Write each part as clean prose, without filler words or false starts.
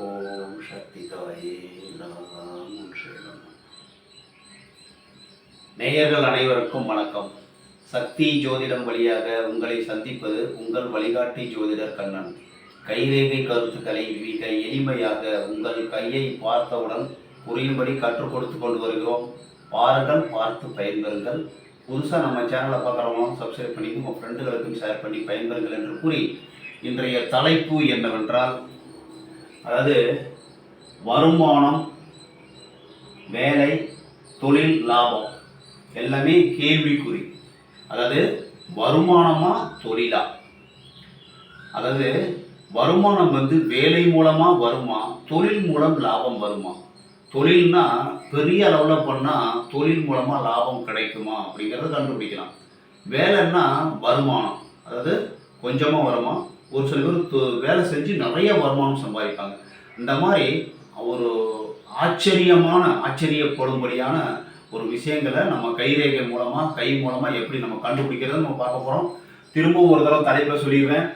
ஓம் சக்தி தாயே நாம் நேயர்கள் அனைவருக்கும் வணக்கம். சக்தி ஜோதிடம் வழியாக உங்களை சந்திப்பது உங்கள் வழிகாட்டி ஜோதிடர் கண்ணன். கைரேகை கருத்துக்களை மிக எளிமையாக உங்கள் கையை பார்த்தவுடன் புரியும்படி கற்றுக் கொடுத்து கொண்டு வருகிறோம். பாருங்கள், பார்த்து பயன்பெறுங்கள். புதுசாக நம்ம சேனலை பார்க்குறவங்களும் சப்ஸ்கிரைப் பண்ணி உங்கள் ஃப்ரெண்டுகளுக்கும் ஷேர் பண்ணி பயன்பெறுங்கள் என்று கூறி இன்றைய தலைப்பு என்னவென்றால், அதாவது வருமானம், வேலை, தொழில், லாபம் எல்லாமே கேள்விக்குறி. அதாவது வருமானமா தொழிலா? அதாவது வருமானம் வேலை மூலமா வருமா, தொழில் மூலம் லாபம் வருமா? தொழில்னா பெரிய அளவில் பண்ணால் தொழில் மூலமாக லாபம் கிடைக்குமா அப்படிங்கிறத கண்டுபிடிக்கலாம். வேலைன்னா வருமானம், அதாவது கொஞ்சமாக வருமா, ஒரு சில பேர் வேலை செஞ்சு நிறைய வருமானம் சம்பாதிப்பாங்க. இந்த மாதிரி ஒரு ஆச்சரியப்படும்படியான ஒரு விஷயங்களை நம்ம கைரேகை மூலமாக, கை மூலமாக எப்படி நம்ம கண்டுபிடிக்கிறத நம்ம பார்க்க போகிறோம். திரும்பவும் ஒரு தடவை தலைப்பை சொல்லிடுவேன்.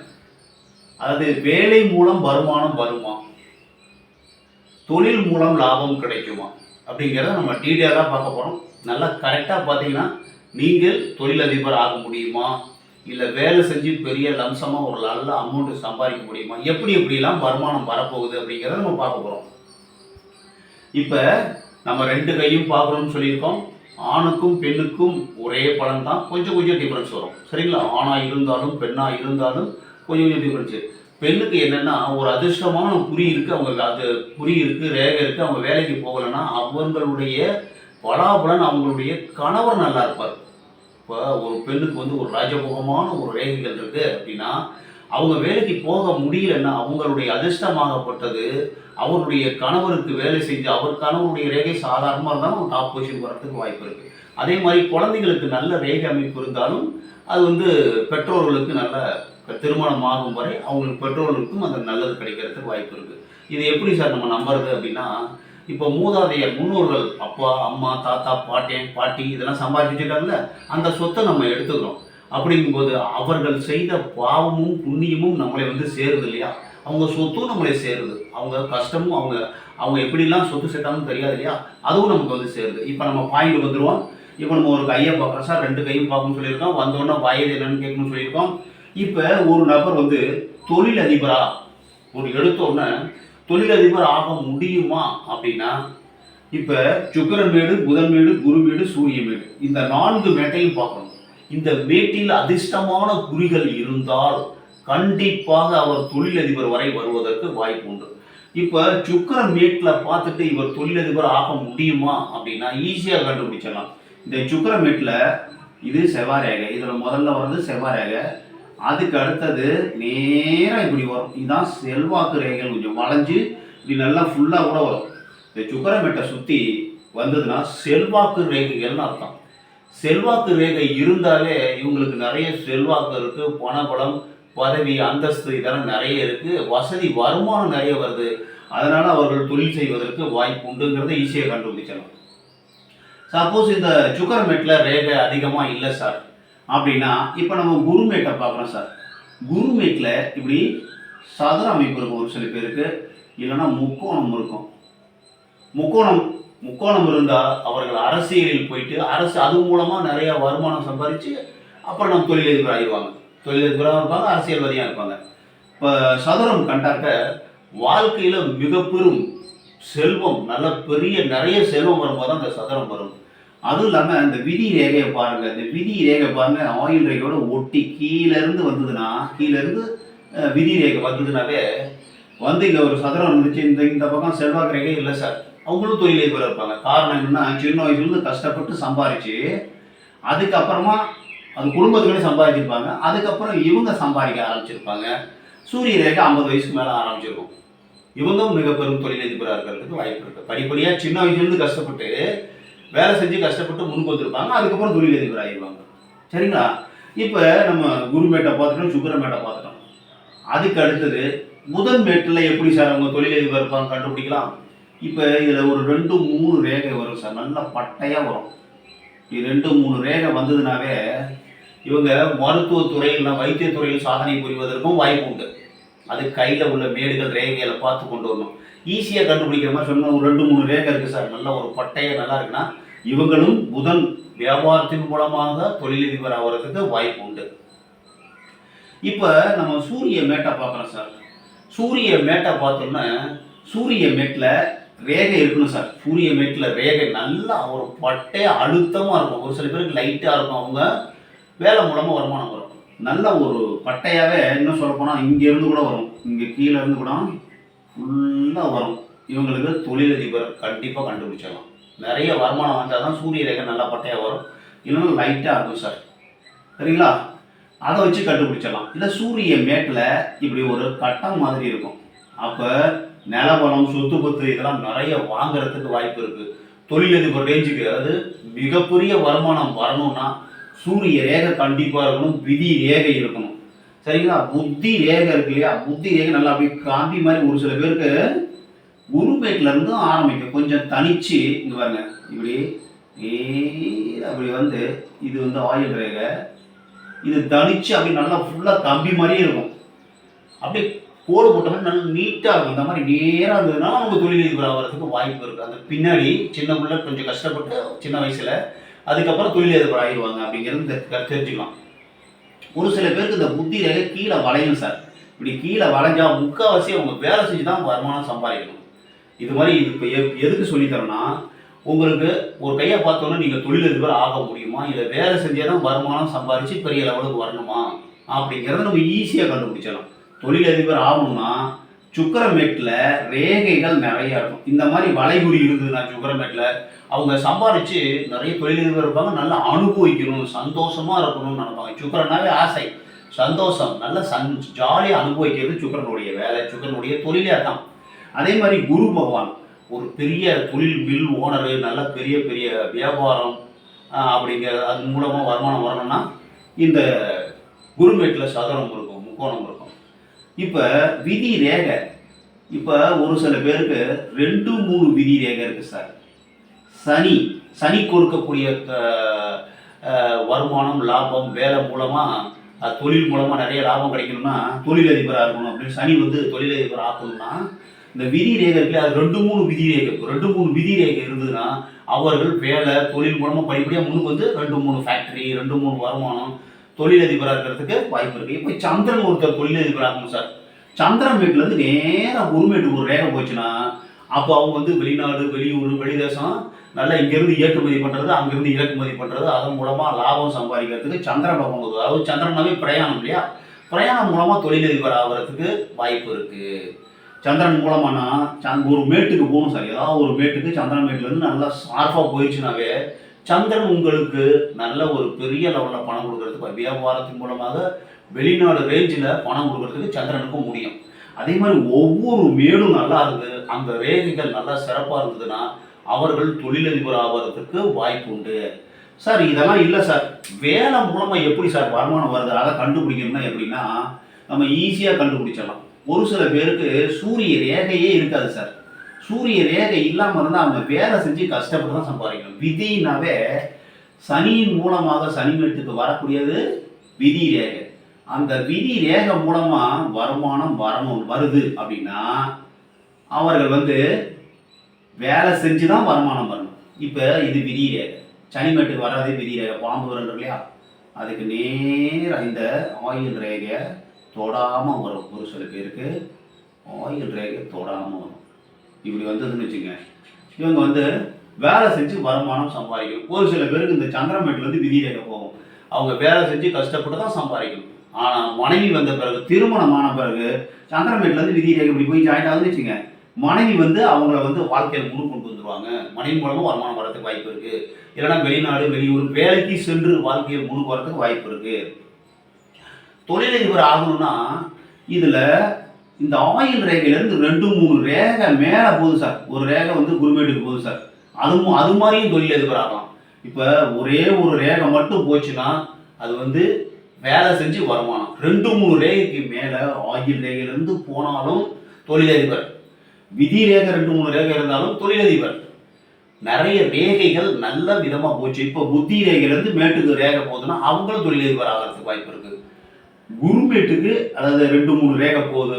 அதாவது வேலை மூலம் வருமானம் வருமா, தொழில் மூலம் லாபம் கிடைக்குமா அப்படிங்கிறத நம்ம டீட்டெயிலாக பார்க்க போகிறோம். நல்லா கரெக்டாக பார்த்தீங்கன்னா நீங்கள் தொழிலதிபர் ஆக முடியுமா, இல்லை வேலை செஞ்சு பெரிய லம்சமாக ஒரு நல்ல அமௌண்ட்டு சம்பாதிக்க முடியுமா, எப்படிலாம் வருமானம் வரப்போகுது அப்படிங்கிறத நம்ம பார்க்க போகிறோம். இப்போ நம்ம ரெண்டு கையும் பார்க்குறோம்னு சொல்லியிருக்கோம். ஆணுக்கும் பெண்ணுக்கும் ஒரே பலன் தான், கொஞ்சம் டிஃப்ரென்ஸ் வரும். சரிங்களா? ஆணாக இருந்தாலும் பெண்ணாக இருந்தாலும் கொஞ்சம் டிஃப்ரென்ஸு. பெண்ணுக்கு என்னென்னா ஒரு அதிர்ஷ்டமான குறி இருக்குது, அவங்க அது குறி இருக்குது, ரேகை இருக்குது. அவங்க வேலைக்கு போகலைன்னா அவங்களுடைய பலாபலன் அவங்களுடைய கணவர் நல்லா இருப்பார். இப்போ ஒரு பெண்ணுக்கு ஒரு ராஜபோகமான ஒரு ரேகைகள் இருக்குது அப்படின்னா அவங்க வேலைக்கு போக முடியலன்னா அவங்களுடைய அதிர்ஷ்டமாகப்பட்டது அவருடைய கணவருக்கு வேலை செஞ்சு அவர் கணவருடைய ரேகை சாதாரணமாக இருந்தாலும் அவங்க டாப் பொசிஷன் வரத்துக்கு வாய்ப்பு இருக்குது. அதே மாதிரி குழந்தைங்களுக்கு நல்ல ரேகை அமைப்பு இருந்தாலும் அது பெற்றோர்களுக்கு நல்ல திருமணம் ஆகும் வரை அவங்களுக்கு பெற்றோர்களுக்கும் அந்த நல்லது கிடைக்கிறதுக்கு வாய்ப்பு இருக்குது. இது எப்படி சார் நம்ம நம்புறது அப்படின்னா, இப்போ மூதாதையர், முன்னோர்கள், அப்பா, அம்மா, தாத்தா, பாட்டி இதெல்லாம் சம்பாதிச்சு வச்சுட்டாங்கல்ல, அந்த சொத்தை நம்ம எடுத்துக்கிறோம். அப்படிங்கும்போது அவர்கள் செய்த பாவமும் புண்ணியமும் நம்மளை சேருது இல்லையா? அவங்க சொத்தும் நம்மளை சேருது. அவங்க கஷ்டமும் அவங்க எப்படிலாம் சொத்து சேர்த்தாலும் தெரியாது இல்லையா? அதுவும் நமக்கு சேருது. இப்போ நம்ம பாயிண்ட் வந்துடுவோம். இப்போ நம்ம ஒரு கையை பார்க்குறோம் சார், ரெண்டு கையும் பார்க்கணும்னு சொல்லியிருக்கோம். வந்தோடனே வயது என்னன்னு கேட்கணும்னு சொல்லியிருக்கோம். இப்போ ஒரு நபர் தொழிலதிபரா ஒரு எடுத்தோடனே தொழிலதிபர் ஆக முடியுமா அப்படின்னா, இப்போ சுக்கிரன் வீடு, புதன் வீடு, குரு வீடு, சூரிய வீடு, இந்த 4 மேட்டையும் பார்க்கணும். இந்த மேட்டில் அதிர்ஷ்டமான குறிகள் இருந்தால் கண்டிப்பாக அவர் தொழிலதிபர் வரை வருவதற்கு வாய்ப்பு உண்டு. இப்போ சுக்கிரன் மேட்டில் பார்த்துட்டு இவர் தொழிலதிபர் ஆக முடியுமா அப்படின்னா ஈஸியாக கண்டுபிடிச்சிடலாம். இந்த சுக்கிரன் மேட்டில் இது செவ்வாய் ரேகை, இதில் முதல்ல வர்றது செவ்வாய் ரேகை. அதுக்கு அடுத்தது நேராக இப்படி வரும். இதுதான் செல்வாக்கு ரேகைகள். கொஞ்சம் வளைஞ்சு இப்படி நல்லா ஃபுல்லாக கூட வரும். இந்த சுக்கிரமேட்டை சுற்றி வந்ததுன்னா செல்வாக்கு ரேகைகள்னு அர்த்தம். செல்வாக்கு ரேகை இருந்தாலே இவங்களுக்கு நிறைய செல்வாக்கு இருக்குது, பணபலம், பதவி, அந்தஸ்து இதெல்லாம் நிறைய இருக்குது, வசதி, வருமானம் நிறைய வருது. அதனால் அவர்கள் தொழில் செய்வதற்கு வாய்ப்பு உண்டுங்கிறத ஈஸியாக கண்டுபிடிச்சிடலாம். சப்போஸ் இந்த சுக்கிரமேட்டில் ரேகை அதிகமாக இல்லை சார் அப்படின்னா, இப்போ நம்ம குருமேட்டை பார்க்குறோம் சார். குருமேட்டில் இப்படி சதுர அமைப்பு இருக்கும் ஒரு சில பேருக்கு, இல்லைன்னா முக்கோணம் இருக்கும். முக்கோணம் இருந்தால் அவர்கள் அரசியலில் போயிட்டு அது மூலமாக நிறையா வருமானம் சம்பாதிச்சு அப்புறம் நம்ம தொழிலதிபர் ஆகிடுவாங்க. தொழிலதிபராக இருப்பாங்க, அரசியல்வாதியாக இருப்பாங்க. இப்போ சதுரம் கண்டாக்க வாழ்க்கையில் மிக பெரும் செல்வம், நல்ல நிறைய செல்வம் வரும்போது தான் அந்த சதுரம் வரும். அதுவும் இல்லாமல் இந்த விதி ரேகையை பாருங்கள். இந்த விதி ரேகை பாருங்கள், ஆயில் ரேகையோட ஒட்டி கீழேருந்து வந்ததுன்னா, கீழேருந்து விதி ரேகை வந்ததுனாவே இங்கே ஒரு சதுரம் இருந்துச்சு. இந்த பக்கம் செல்வாக்கு ரேகை இல்லை சார், அவங்களும் தொழிலதிபர் இருப்பாங்க. காரணம் என்னென்னா, சின்ன வயசுலேருந்து கஷ்டப்பட்டு சம்பாதிச்சு அதுக்கப்புறமா அது குடும்பத்துக்குள்ளே சம்பாதிச்சிருப்பாங்க. அதுக்கப்புறம் இவங்க சம்பாதிக்க ஆரம்பிச்சிருப்பாங்க. சூரிய ரேகை 50 வயசுக்கு மேலே ஆரம்பிச்சிருக்கும். இவங்க மிக பெரும் தொழிலதிபராக இருக்கிறதுக்கு வாய்ப்பு இருக்குது. படிப்படியாக சின்ன வயசுலேருந்து கஷ்டப்பட்டு வேலை செஞ்சு கஷ்டப்பட்டு முன்னுக்கு வந்திருப்பாங்க. அதுக்கப்புறம் தொழிலதிபர் ஆகிடுவாங்க. சரிங்களா? இப்போ நம்ம குருமேட்டை பார்த்துட்டோம், சுக்கிரமேட்டை பார்த்துட்டோம். அதுக்கு அடுத்தது புதன் மேட்டில் எப்படி சார் அவங்க தொழிலதிபர் இருப்பாங்க கண்டுபிடிக்கலாம்? இப்போ இதில் ஒரு 2-3 ரேகை வரும் சார், நல்லா பட்டையாக வரும். இது 2-3 ரேகை வந்ததுனாவே இவங்க மருத்துவத்துறையில், வைத்தியத்துறையில் சாதனை புரிவதற்கும் வாய்ப்பு உண்டு. அது கையில் உள்ள மேடுகள் ரேகைகளை பார்த்து கொண்டு வரணும். ஈஸியாக கண்டுபிடிக்கிற மாதிரி சொன்ன ஒரு 2-3 ரேகை இருக்குது சார், நல்ல ஒரு பட்டையை நல்லா இருக்குன்னா இவங்களும் புதன் வியாபாரத்தின் மூலமாக தொழிலதிபர் ஆகிறதுக்கு வாய்ப்பு உண்டு. இப்போ நம்ம சூரிய மேட்டை பார்க்குறோம் சார். சூரிய மேட்டை பார்த்தோம்னா சூரிய மேட்டில் ரேகை இருக்கணும் சார். சூரிய மேட்டில் ரேகை நல்லா ஒரு பட்டையை அழுத்தமாக இருக்கும். ஒரு சில பேருக்கு லைட்டாக இருக்கும், அவங்க வேலை மூலமாக வருமானம் வரும். நல்ல ஒரு பட்டையாகவே இன்னும் சொல்லப்போனால் இங்கேருந்து கூட வரும், இங்கே கீழே இருந்து கூட ஃபுல்லாக வரும். இவங்களுக்கு தொழிலதிபர் கண்டிப்பாக கண்டுபிடிச்சிடலாம். நிறைய வருமானம் வந்தால் தான் சூரிய ரேகை நல்லா பட்டையாக வரும், இல்லைன்னா லைட்டாக இருக்கும் சார். சரிங்களா? அதை வச்சு கண்டுபிடிச்சிடலாம். இல்லை சூரிய மேட்டில் இப்படி ஒரு கட்டம் மாதிரி இருக்கும். அப்போ நிலவளம், சொத்து பத்து இதெல்லாம் நிறைய வாங்குறதுக்கு வாய்ப்பு இருக்குது. தொழிலதிபர் ரேஞ்சுக்கு, அதாவது மிகப்பெரிய வருமானம் வரணும்னா சூரிய ரேகை கண்டிப்பாக இருக்கணும், விதி ரேகை இருக்கணும். சரிங்களா? புத்தி ரேகை இருக்கு இல்லையா, புத்தி ரேகை நல்லா அப்படி காந்தி மாதிரி ஒரு சில பேருக்கு குருமேட்ல இருந்து ஆரம்பிக்கும். கொஞ்சம் தனிச்சு இங்க பாருங்க, இப்படி அப்படி வந்து இது வந்து ஆயுள் ரேகை, இது தனிச்சு அப்படி நல்லா ஃபுல்லாக கம்பி மாதிரியே இருக்கும். அப்படியே கோடு போட்டோம்னா நல்லா நீட்டாக இருக்கும். இந்த மாதிரி நேராக இருந்ததுனால அவங்க தொழிலதிபர் ஆகிறதுக்கு வாய்ப்பு இருக்குது. அந்த பின்னாடி சின்ன பிள்ளை கொஞ்சம் கஷ்டப்பட்டு சின்ன வயசில் அதுக்கப்புறம் தொழிலதிபர் ஆகிடுவாங்க அப்படிங்கிறது தெரிஞ்சுக்கலாம். ஒரு சில பேருக்கு இந்த புத்தி ரேகை கீழே வளையும் சார். இப்படி கீழே வளைஞ்சா முக்கால்வாசி அவங்க வேலை செஞ்சு தான் வருமானம் சம்பாதிக்கணும். இது மாதிரி இது இப்போ எதுக்கு சொல்லித்தரோன்னா, உங்களுக்கு ஒரு கையை பார்த்தோன்னா நீங்கள் தொழிலதிபர் ஆக முடியுமா, இல்லை வேலை செஞ்சே தான் வருமானம் சம்பாதிச்சு பெரிய லெவலுக்கு வரணுமா அப்படிங்கிறத நம்ம ஈஸியாக கண்டுபிடிச்சிடலாம். தொழிலதிபர் ஆகணும்னா சுக்கரமேட்டில் ரேகைகள் நிறைய இருக்கும். இந்த மாதிரி வளைகுறி இருந்ததுன்னா சுக்கரமேட்டில் அவங்க சம்பாதிச்சு நிறைய தொழிலதிபர் இருப்பாங்க. நல்லா அனுபவிக்கணும், சந்தோஷமாக இருக்கணும்னு நினைப்பாங்க. சுக்கரனாவே ஆசை, சந்தோஷம், நல்ல ஜாலியாக அனுபவிக்கிறது சுக்கரனுடைய வேலை, சுக்கரனுடைய தொழிலே தான். அதே மாதிரி குரு பகவான் ஒரு பெரிய தொழில் மில் ஓனரு, நல்ல பெரிய பெரிய வியாபாரம் அப்படிங்கிற அது மூலமாக வருமானம் வரணும்னா இந்த குருமேட்டில் சதுரம் இருக்கும், முக்கோணம் இருக்கும். இப்போ விதி ரேகை, இப்போ ஒரு சில பேருக்கு 2-3 விதி ரேகை இருக்குது சார். சனி கொடுக்கக்கூடிய வருமானம், லாபம், வேலை மூலமாக தொழில் மூலமாக நிறைய லாபம் கிடைக்கணும்னா தொழிலதிபராக இருக்கணும் அப்படின்னு சனி வந்து தொழிலதிபர் ஆக்கணும்னா இந்த விதி ரேகைக்கு அது 2-3 விதி ரேகை, 2-3 விதி ரேகை இருந்ததுன்னா அவர்கள் வேலை தொழில் மூலமாக படிப்படியாக முன்னுக்கு வந்து 2-3 ஃபேக்ட்ரி, 2-3 வருமானம், தொழிலதிபராக இருக்கிறதுக்கு வாய்ப்பு இருக்குது. இப்போ சந்திரன் ஒருத்தர் தொழிலதிபர் ஆகணும் சார். சந்திரன் மேட்லேருந்து நேராக குருமேட்டுக்கு ஒரு ரேகை போச்சுன்னா அப்போ அவங்க வந்து வெளிநாடு, வெளியூர், வெளிதேசம் நல்லா இங்கேருந்து ஏற்றுமதி பண்ணுறது, அங்கேருந்து இறக்குமதி பண்ணுறது, அதன் மூலமாக லாபம் சம்பாதிக்கிறதுக்கு சந்திரன் பக்கம், அதாவது சந்திரனாவே பிரயாணம் இல்லையா, பிரயாணம் மூலமாக தொழிலதிபர் ஆகிறதுக்கு வாய்ப்பு இருக்குது. சந்திரன் மூலமானா ஒரு மேட்டுக்கு போகணும் சார். ஏதாவது ஒரு மேட்டுக்கு சந்திரன் மேட்லேருந்து நல்லா ஷார்ப்பாக போயிடுச்சுனாவே சந்திரன் உங்களுக்கு நல்ல ஒரு பெரிய லெவலில் பணம் கொடுக்கறதுக்கு, வியாபாரத்தின் மூலமாக வெளிநாடு ரேஞ்சில் பணம் கொடுக்கறதுக்கு சந்திரனுக்கும் முடியும். அதே மாதிரி ஒவ்வொரு மேடும் நல்லா இருக்குது, அந்த ரேகைகள் நல்லா சிறப்பாக இருந்ததுன்னா அவர்கள் தொழிலதிபர் ஆகிறதுக்கு வாய்ப்பு உண்டு. சார் இதெல்லாம் இல்லை சார், வேலை மூலமாக எப்படி சார் வருமானம் வருது அதை கண்டுபிடிக்கணும்னா எப்படின்னா நம்ம ஈஸியாக கண்டுபிடிச்சிடலாம். ஒரு சில பேருக்கு சூரிய ரேகையே இருக்காது சார். சூரிய ரேகை இல்லாமல் இருந்தால் அவங்க வேலை செஞ்சு கஷ்டப்பட்டு தான் சம்பாதிக்கணும். விதினாவே சனியின் மூலமாக சனிமேட்டுக்கு வரக்கூடியது விதி ரேகை. அந்த விதி ரேகை மூலமாக வருமானம் வருது அப்படின்னா அவர்கள் வந்து வேலை செஞ்சு தான் வருமானம் வரணும். இப்போ இது விதி ரேகை, சனிமேட்டுக்கு வராதே விதி ரேகை, பாம்பு வரணும் இல்லையா, அதுக்கு நேராக இந்த ஆயுள் ரேகை தொடாமல் வரும். ஒரு சில பேருக்கு ஆயுள் ரேகை தொடாமல் வரும். இப்படி வந்ததுன்னு வச்சுங்க, இவங்க வந்து வேலை செஞ்சு வருமானம் சம்பாதிக்கணும். ஒரு சில பேருக்கு இந்த சந்திரமேட்டிலேருந்து விதி ரேகை போகும், அவங்க வேலை செஞ்சு கஷ்டப்பட்டு தான் சம்பாதிக்கணும். ஆனால் மனைவி வந்த பிறகு, திருமணமான பிறகு சந்திரமேட்டிலேருந்து விதி ரேகை இப்படி போய் ஜாயின் ஆகுதுன்னு வச்சுங்க, மனைவி வந்து அவங்கள வந்து வாழ்க்கையில் முழு கொண்டு வந்துடுவாங்க. மனைவி மூலமாக வருமானம் வரதுக்கு வாய்ப்பு இருக்குது. இல்லைன்னா வெளிநாடு, வெளியூர் வேலைக்கு சென்று வாழ்க்கையில் முழு வரதுக்கு வாய்ப்பு இருக்குது. தொழிலதிபர் ஆகணும்னா இதில் இந்த ஆயுள் ரேகையிலேருந்து 2-3 ரேகை மேலே போகுது சார். ஒரு ரேகை வந்து குருமேட்டுக்கு போகுது சார், அது மாதிரியும் தொழிலதிபர் ஆகலாம். இப்போ ஒரே ஒரு ரேகை மட்டும் போச்சுன்னா அது வந்து வேலை செஞ்சு வருமானம். 2-3 ரேகைக்கு மேலே ஆயுள் ரேகையிலேருந்து போனாலும் தொழிலதிபர், விதி ரேகை 2-3 ரேகை இருந்தாலும் தொழிலதிபர். நிறைய ரேகைகள் நல்ல விதமாக போச்சு. இப்போ புத்தி ரேகையிலேருந்து மேட்டுக்கு ரேகை போகுதுன்னா அவங்களும் தொழிலதிபர் ஆகிறதுக்கு வாய்ப்பு இருக்குது. குருமேட்டுக்கு அதாவது 2 3 ரேகை போகுது.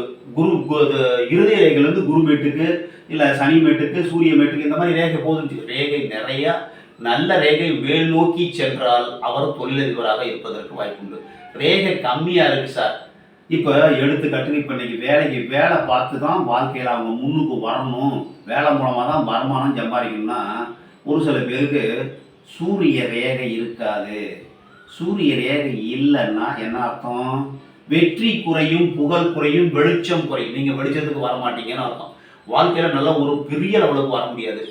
இருதய ரேகையிலேருந்து குருமேட்டுக்கு இல்லை சனிமேட்டுக்கு சூரியமேட்டுக்கு இந்த மாதிரி ரேகை போகுதுன்னு ரேகை நிறையா நல்ல ரேகை மேல் நோக்கி சென்றால் அவர் தொழிலதிபராக இருப்பதற்கு வாய்ப்புண்டு. ரேகை கம்மியாக இருக்குது சார். இப்போ எடுத்துக்காட்டுக்கு இப்போ இன்னைக்கு வேலை பார்த்து தான் வாழ்க்கையில் அவங்க முன்னுக்கு வரணும், வேலை மூலமாக தான் வருமானம் சம்பாதிக்கணும்னா ஒரு சில பேருக்கு சூரிய ரேகை இருக்காது. சூரிய ரேகை இல்லைன்னா என்ன அர்த்தம்? வெற்றி குறையும், புகழ் குறையும், வெளிச்சம் குறையும். நீங்கள் வெளிச்சத்துக்கு வர மாட்டீங்கன்னு அர்த்தம். வாழ்க்கையில் நல்ல ஒரு பெரிய லெவலுக்கு வர முடியாது.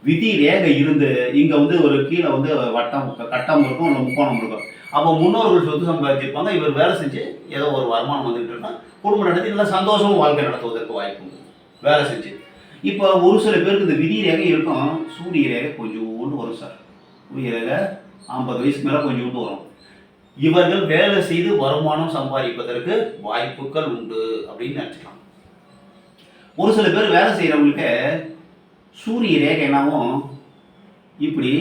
விதி ரேகை இருந்து இங்கே ஒரு கீழே வட்டம் கட்டம் இருக்கும், இல்லை முக்கோணம் இருக்கும். அப்போ முன்னோர்கள் சொத்து சம்பாதிச்சிருப்பாங்க, இவர் வேலை செஞ்சு ஏதோ ஒரு வருமானம் வந்துட்டு இருக்கா, குடும்பம் நடத்தி நல்லா சந்தோஷமும் வாழ்க்கை நடத்துவதற்கு வாய்ப்பு உண்டு வேலை செஞ்சு. இப்போ ஒரு சில பேருக்கு இந்த விதி ரேகை இருக்கும், சூரிய ரேகை கொஞ்சோண்டு வரும் சார். சூரிய ரேகை 50 வயசுக்கு மேலே கொஞ்சோண்டு வரும். இவர்கள் வேலை செய்து வருமானம் சம்பாதிப்பதற்கு வாய்ப்புகள் உண்டு அப்படின்னு நினச்சிக்கலாம். ஒரு சில பேர் வேலை செய்கிறவங்களுக்கு சூரிய ரேகை என்னாவும் இப்படி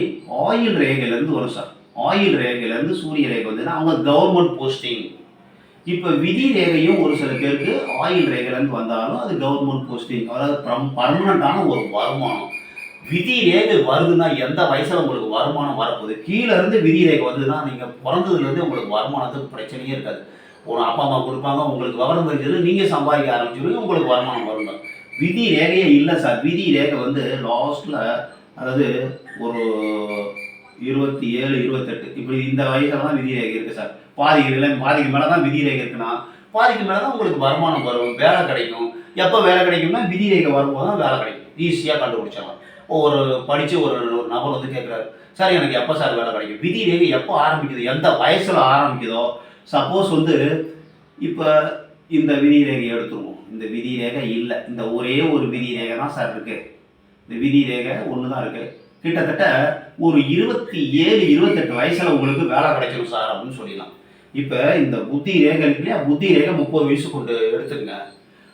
ஆயில் ரேகையிலேருந்து வரும் சார். ஆயில் ரேகையிலேருந்து சூரிய ரேகை வந்ததுன்னா அவங்க கவர்மெண்ட் போஸ்டிங். இப்போ விதி ரேகையும் ஒரு சில பேருக்கு ஆயில் ரேகையிலேருந்து வந்தாலும் அது கவர்மெண்ட் போஸ்டிங், அதாவது பர்மனண்டான ஒரு வருமானம். விதி ரேகை வருதுன்னா எந்த வயசில் உங்களுக்கு வருமானம் வரப்போகுது? கீழே இருந்து விதி ரேகை வந்ததுன்னா நீங்கள் பிறந்ததுலேருந்து உங்களுக்கு வருமானத்துக்கு பிரச்சனையே இருக்காது. ஒரு அப்பா அம்மா கொடுப்பாங்க, உங்களுக்கு விவரம் தெரிஞ்சது, நீங்கள் சம்பாதிக்க ஆரம்பிச்சிருவீங்க, உங்களுக்கு வருமானம் வருங்க. விதி ரேகையே இல்லை சார். விதி ரேகை லாஸ்ட்டில், அதாவது ஒரு 27 28 இப்படி இந்த வயசில் தான் விதி ரேகை இருக்குது சார். பாதிக்கு மேலே தான் விதி ரேகை இருக்குன்னா பாதிக்கு மேலே தான் உங்களுக்கு வருமானம் வரும், வேலை கிடைக்கும். எப்போ வேலை கிடைக்கும்னா விதி ரேகை வரும்போது தான் வேலை கிடைக்கும். ஈஸியாக கண்டுபிடிச்சாங்க. ஒரு படித்து ஒரு நபர் கேட்குறாரு, சார் எனக்கு எப்போ சார் வேலை கிடைக்கும்? விதி ரேகை எப்போ ஆரம்பிக்குது, எந்த வயசில் ஆரம்பிக்குதோ. சப்போஸ் இப்போ இந்த விதி ரேகை எடுத்துருவோம். இந்த விதி ரேகை இல்லை, இந்த ஒரே ஒரு விதி ரேகை தான் சார் இருக்குது. இந்த விதி ரேகை ஒன்று தான் இருக்குது. கிட்டத்தட்ட ஒரு 27 28 வயசில் உங்களுக்கு வேலை கிடைச்சிடும் சார் அப்படின்னு சொல்லிடலாம். இப்போ இந்த புத்தி ரேகை இருக்கு இல்லையா, புத்தி ரேகை 30 வயசு கொண்டு எடுத்துக்கங்க.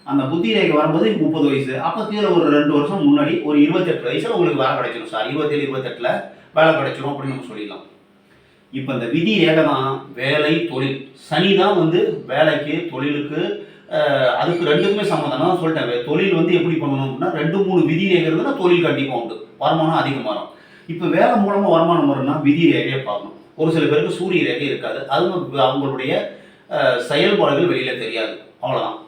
அந்த புத்தி ரேகை வரும்போது 30 வயசு, அப்போ கீழே ஒரு 2 வருஷம் முன்னாடி ஒரு 28 வயசில் உங்களுக்கு வேலை கிடைச்சிடும் சார். 27 28 வேலை கிடைச்சிடும் அப்படின்னு நம்ம சொல்லிடலாம். இப்போ இந்த விதி ரேகை தான் வேலை தொழில். சனி தான் வேலைக்கு தொழிலுக்கு அதுக்கு ரெண்டுக்குமே சம்மந்தம் தான் சொல்லிட்டேன். தொழில் எப்படி பண்ணணும் அப்படின்னா 2 3 விதி ரேகை இருந்தால் தொழில் கண்டிப்பாக உண்டு, வருமானம் அதிகமாக வரும். இப்போ வேலை மூலமாக வருமானம் வரும்னா விதி ரேகையை பார்க்கணும். ஒரு சில பேருக்கு சூரிய ரேகை இருக்காது, அது அவங்களுடைய செயல்பாடுகள் வெளியில் தெரியாது, அவ்வளோதான்.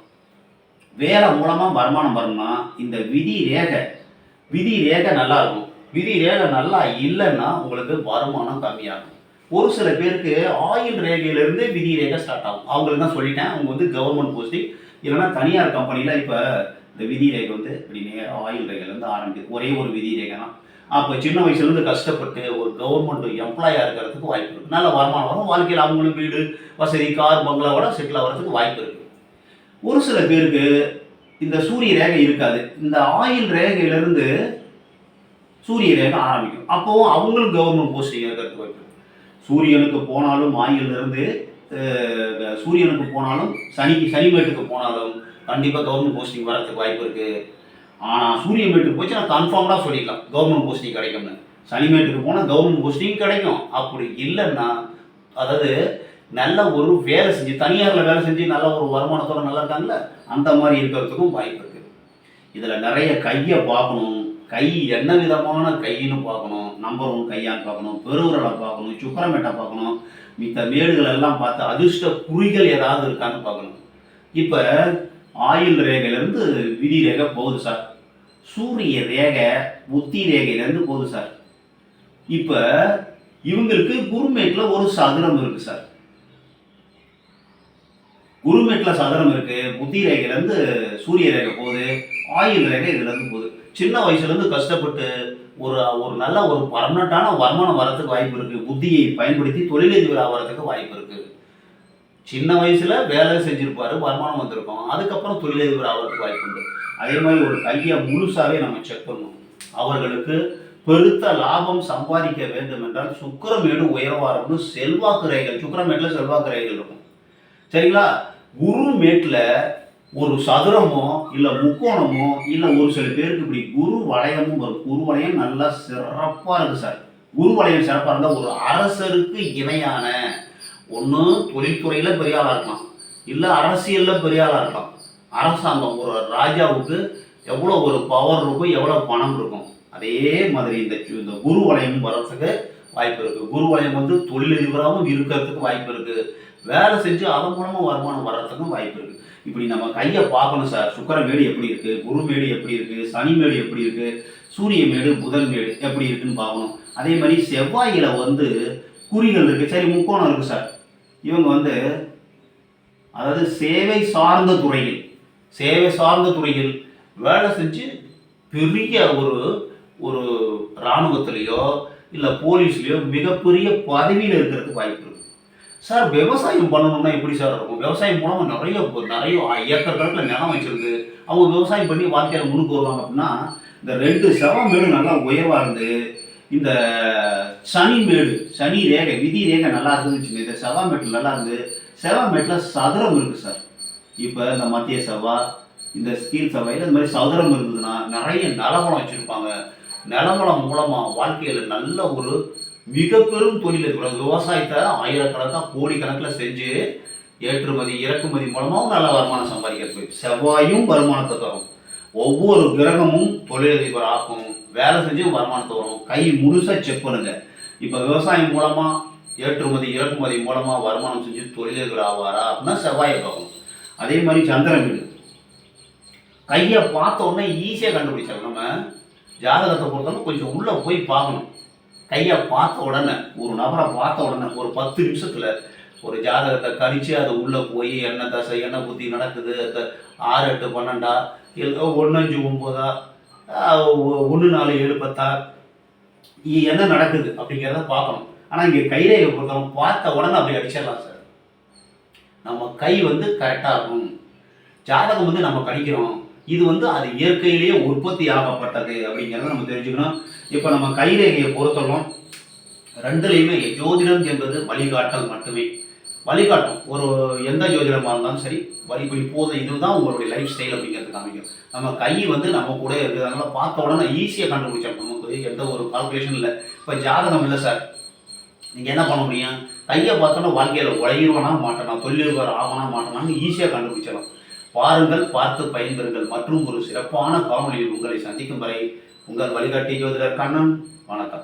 வேலை மூலமாக வருமானம் வரணும்னா இந்த விதி ரேகை நல்லா இருக்கும். விதி ரேகை நல்லா இல்லைன்னா உங்களுக்கு வருமானம் கம்மியாகும். ஒரு சில பேருக்கு ஆயில் ரேகையிலேருந்து விதி ரேகை ஸ்டார்ட் ஆகும். அவங்களுக்கு தான் சொல்லிட்டேன், அவங்க கவர்மெண்ட் போஸ்டிங் இல்லைன்னா தனியார் கம்பெனியில். இப்போ இந்த விதி ரேகை இப்படி ஆயில் ரேகையிலேருந்து ஆரம்பிக்குது, ஒரே ஒரு விதி ரேகை தான். அப்போ சின்ன வயசுலேருந்து கஷ்டப்பட்டு ஒரு கவர்மெண்ட் எம்ப்ளாயாக இருக்கிறதுக்கு வாய்ப்பு இருக்குது. நல்ல வருமானம் வரும், வாழ்க்கையில் அவங்களும் வீடு வசதி கார் பங்களாவோட செட்டில் ஆகிறதுக்கு வாய்ப்பு இருக்குது. ஒரு சில பேருக்கு இந்த சூரிய ரேகை இருக்காது, இந்த ஆயில் ரேகையிலேருந்து சூரிய ரேகை ஆரம்பிக்கும். அப்போவும் அவங்களும் கவர்மெண்ட் போஸ்டிங் இருக்கிறதுக்கு வாய்ப்பு இருக்குது. சூரியனுக்கு போனாலும் ஆயிலிருந்து சூரியனுக்கு போனாலும் சனிமேட்டுக்கு போனாலும் கண்டிப்பாக கவர்மெண்ட் போஸ்டிங் வரதுக்கு வாய்ப்பு இருக்குது. ஆனால் சூரியமேட்டுக்கு போச்சு நான் கன்ஃபார்ம்டாக சொல்லிக்கலாம் கவர்மெண்ட் போஸ்டிங் கிடைக்கும்னு. சனிமேட்டுக்கு போனால் கவர்மெண்ட் போஸ்டிங் கிடைக்கும். அப்படி இல்லைன்னா, அதாவது நல்ல ஒரு வேலை செஞ்சு தனியாரில் வேலை செஞ்சு நல்ல ஒரு வருமானத்தோடு நல்லா இருக்காங்கல்ல, அந்த மாதிரி இருக்கிறதுக்கும் வாய்ப்பு இருக்குது. இதில் நிறைய கையை பார்க்கணும். கை என்ன விதமான கைன்னு பார்க்கணும். நம்பர் 1 கையான்னு பார்க்கணும், பெருவிரலை பார்க்கணும், சுக்கரமேட்டை பார்க்கணும், மித்த மேடுகள் எல்லாம் பார்த்து அதிர்ஷ்ட குறிகள் ஏதாவது இருக்கான்னு பார்க்கணும். இப்போ ஆயில் ரேகையிலேருந்து விதி ரேகை போகுது சார். சூரிய ரேகை புத்தி ரேகையிலேருந்து போகுது சார். இப்போ இவங்களுக்கு குருமேட்டில் ஒரு சதுரம் இருக்குது சார். குருமேட்டில் சதுரம் இருக்குது, புத்தி ரேகையிலேருந்து சூரிய ரேகை போகுது, ஆயில் ரேகை இதுலேருந்து போகுது. சின்ன வயசுலேருந்து கஷ்டப்பட்டு ஒரு நல்ல ஒரு பர்மனண்டான வருமானம் வரத்துக்கு வாய்ப்பு இருக்குது. புத்தியை பயன்படுத்தி தொழிலதிபர் ஆகிறதுக்கு வாய்ப்பு இருக்குது. சின்ன வயசில் வேலை செஞ்சுருப்பாரு, வருமானம் வந்திருக்கும், அதுக்கப்புறம் தொழிலதிபர் ஆகிறதுக்கு வாய்ப்பு உண்டு. அதே மாதிரி ஒரு கையை முழுசாகவே நம்ம செக் பண்ணணும். அவர்களுக்கு பெருத்த லாபம் சம்பாதிக்க வேண்டும் என்றால் சுக்கிரமேடு உயர்வாரம்னு செல்வாக்கு ரேகைகள், சுக்கிரமேட்டில் செல்வாக்கு ரேகைகள் இருக்கும், சரிங்களா? குருமேட்டில் ஒரு சதுரமோ இல்லை முக்கோணமோ இல்லை ஒரு சில பேருக்கு இப்படி குரு வளையமும் வரும். குரு வளையம் நல்லா சிறப்பாக இருக்குது சார். குரு வளையம் சிறப்பாக இருந்தால் ஒரு அரசருக்கு இணையான ஒன்று தொழில்துறையில் பெரிய ஆளாக இருக்கலாம், இல்லை அரசியலில் பெரிய ஆளாக இருக்கலாம். அரசாங்கம் ஒரு ராஜாவுக்கு எவ்வளோ ஒரு பவர் இருக்கும், எவ்வளோ பணம் இருக்கும். அதே மாதிரி இந்த குரு வலயம் வர்றதுக்கு வாய்ப்பு இருக்குது. குரு வலயம் வந்து தொழிலதிபராகவும் இருக்கிறதுக்கு வாய்ப்பு இருக்குது. வேலை செஞ்சு அதன் மூலமாக வருமானம் வர்றதுக்கும் வாய்ப்பு இருக்குது. இப்படி நம்ம கையை பார்க்கணும் சார். சுக்கிர மேடு எப்படி இருக்குது, குரு மேடு எப்படி இருக்குது, சனி மேடு எப்படி இருக்குது, சூரிய மேடு புதன் மேடு எப்படி இருக்குன்னு பார்க்கணும். அதே மாதிரி செவ்வாயில் வந்து குறிகள் இருக்குது. சரி, முக்கோணம் இருக்குது சார். இவங்க வந்து அதாவது சேவை சார்ந்த துறையில் வேலை செஞ்சு பெரிய ஒரு இராணுவத்திலேயோ இல்லை போலீஸ்லேயோ மிகப்பெரிய பதவியில் இருக்கிறதுக்கு வாய்ப்பு இருக்குது. சார் விவசாயம் பண்ணணும்னா எப்படி சார் இருக்கும்? விவசாயம் மூலமாக நிறைய ஏக்கர் கணக்கில் நிலம் வச்சிருக்கு. அவங்க விவசாயம் பண்ணி வாழ்க்கையில் முன்னுக்கு வருவாங்க. அப்படின்னா இந்த 2 செவ்வாய் மேடு நல்லா உயர்வாக இருந்து, இந்த சனி ரேகை விதி ரேகை நல்லா இருக்குதுன்னு வச்சுக்கோங்க. இந்த செவ்வாய் மேட்டில் நல்லா இருந்து, செவ்வாய் மேட்டில் சதுரம் இருக்குது சார். இப்போ இந்த மத்திய செவ்வாய், இந்த கீழ் செவ்வாயில் இந்த மாதிரி சதுரம் இருந்ததுன்னா நிறைய நிலவளம் வச்சுருப்பாங்க. நிலவளம் மூலமாக வாழ்க்கையில் நல்ல ஒரு மிக பெரும் தொழில் இருக்கிற விவசாயத்தை ஆயிரக்கணக்காக கோடிக்கணக்கில் செஞ்சு ஏற்றுமதி இறக்குமதி மூலமாகவும் நல்ல வருமானம் சம்பாதிக்கிறது. செவ்வாயும் வருமானத்தை தரும். ஒவ்வொரு கிரகமும் தொழிலதிபர் ஆக்கும். வேலை செஞ்சு வருமானத்தை வரும். கை முழுசாக செக் பண்ணுங்க. இப்போ விவசாயம் மூலமாக ஏற்றுமதி இறக்குமதி மூலமாக வருமானம் செஞ்சு தொழிலதிபர் ஆவாரா அப்படின்னா செவ்வாயை பார்க்கணும். அதே மாதிரி சந்திரன் வீடு கையை பார்த்த உடனே ஈஸியாக கண்டுபிடிச்சாங்க. நம்ம ஜாதகத்தை பொறுத்தவரை கொஞ்சம் உள்ளே போய் பார்க்கணும். கையை பார்த்த உடனே, ஒரு நபரை பார்த்த உடனே ஒரு 10 நிமிஷத்தில் ஒரு ஜாதகத்தை கணிச்சு அது உள்ளே போய் என்ன தசை என்ன புத்தி நடக்குது, 6 8 12 இல்லை 1 5 9 1 4 7 10 என்ன நடக்குது அப்படிங்கிறத பார்க்கணும். ஆனால் இங்கே கைரேகை பொறுத்தவரை பார்த்த உடனே அப்படி அடிச்சிடலாம் சார். நம்ம கை வந்து கரெக்டாக இருக்கும். ஜாதகம் வந்து நம்ம கணிக்கிறோம். இது வந்து அது இயற்கையிலேயே உற்பத்தி ஆகப்பட்டது அப்படிங்கிறத நம்ம தெரிஞ்சுக்கணும். இப்போ நம்ம கைரேகையை பொறுத்தவரைக்கும் 2லையுமே ஜோதிடம் என்பது வழிகாட்டல் மட்டுமே. வழிகாட்டும். ஒரு எந்த ஜோதிடமாக இருந்தாலும் சரி, வழிபடி போதும், இதுதான் உங்களுடைய லைஃப் ஸ்டைல் அப்படிங்கிறது காமிக்கும். நம்ம கை வந்து நம்ம கூட இருக்கிறதுனால பார்த்த உடனே ஈஸியாக கண்டுபிடிச்சோம். நமக்கு எந்த ஒரு கால்குலேஷன் இல்லை. இப்போ ஜாதகம் இல்லை சார், நீங்கள் என்ன பண்ண முடியும்? கையை பார்த்தோன்னா வாழ்க்கையில் உழையிடுவானா மாட்டேனா, தொழிலதிபர் ஆகனா மாட்டேனான்னு ஈஸியாக கண்டுபிடிச்சிடலாம். பாருங்கள், பார்த்து பயன்பெறுங்கள். மற்றும் ஒரு சிறப்பான காணொலியில் உங்களை சந்திக்கும் வரை உங்கள் வழிகாட்டி ஜோதிடர் கண்ணன். வணக்கம்.